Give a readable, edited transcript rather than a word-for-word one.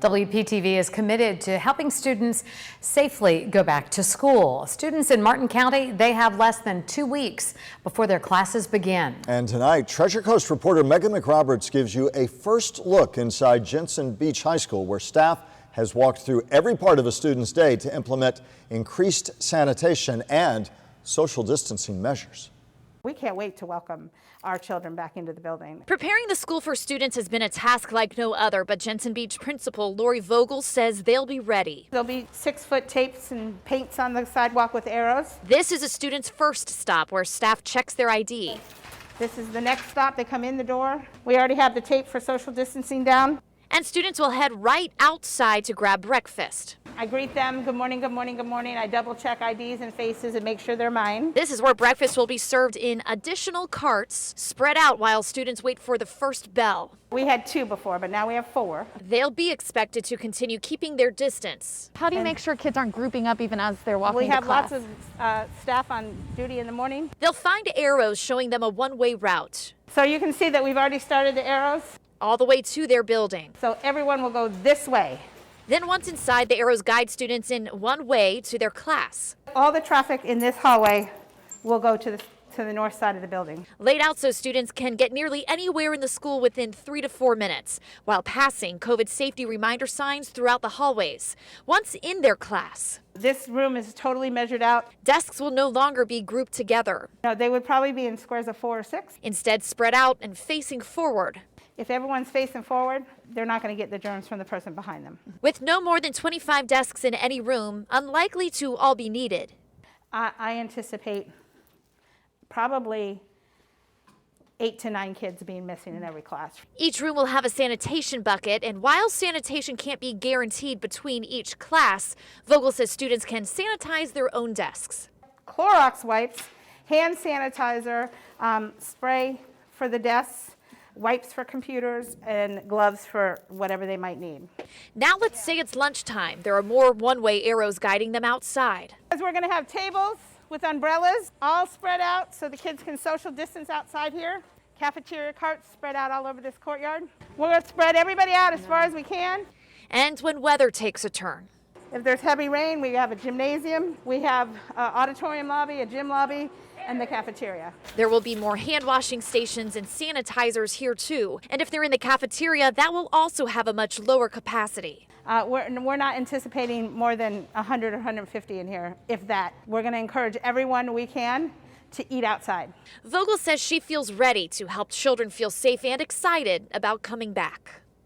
WPTV is committed to helping students safely go back to school. Students in Martin County, they have less than 2 weeks before their classes begin. And tonight, Treasure Coast reporter Megan McRoberts gives you a first look inside Jensen Beach High School, where staff has walked through every part of a student's day to implement increased sanitation and social distancing measures. We can't wait to welcome our children back into the building. Preparing the school for students has been a task like no other, but Jensen Beach principal Lori Vogel says they'll be ready. There'll be 6-foot tapes and paints on the sidewalk with arrows. This is a student's first stop where staff checks their ID. This is the next stop. They come in the door. We already have the tape for social distancing down. And students will head right outside to grab breakfast. I greet them, good morning, good morning, good morning. I double check IDs and faces and make sure they're mine. This is where breakfast will be served in additional carts, spread out while students wait for the first bell. We had 2 before, but now we have 4. They'll be expected to continue keeping their distance. How do you make sure kids aren't grouping up even as they're walking to class? We have lots of staff on duty in the morning. They'll find arrows showing them a one-way route. So you can see that we've already started the arrows. All the way to their building. So everyone will go this way. Then once inside, the arrows guide students in one way to their class. All the traffic in this hallway will go to the north side of the building. Laid out so students can get nearly anywhere in the school within 3 to 4 minutes, while passing COVID safety reminder signs throughout the hallways. Once in their class, this room is totally measured out. Desks will no longer be grouped together. No, they would probably be in squares of 4 or 6. Instead, spread out and facing forward. If everyone's facing forward, they're not going to get the germs from the person behind them. With no more than 25 desks in any room, unlikely to all be needed. I anticipate probably 8 to 9 kids being missing in every class. Each room will have a sanitation bucket, and while sanitation can't be guaranteed between each class, Vogel says students can sanitize their own desks. Clorox wipes, hand sanitizer, spray for the desks, wipes for computers, and gloves for whatever they might need. Now let's say it's lunchtime. There are more one-way arrows guiding them outside. We're going to have tables with umbrellas all spread out so the kids can social distance outside here. Cafeteria carts spread out all over this courtyard. We're going to spread everybody out as far as we can. And when weather takes a turn. If there's heavy rain, we have a gymnasium, we have an auditorium lobby, a gym lobby, and the cafeteria. There will be more hand washing stations and sanitizers here too. And if they're in the cafeteria, that will also have a much lower capacity. We're not anticipating more than 100 or 150 in here, if that. We're going to encourage everyone we can to eat outside. Vogel says she feels ready to help children feel safe and excited about coming back.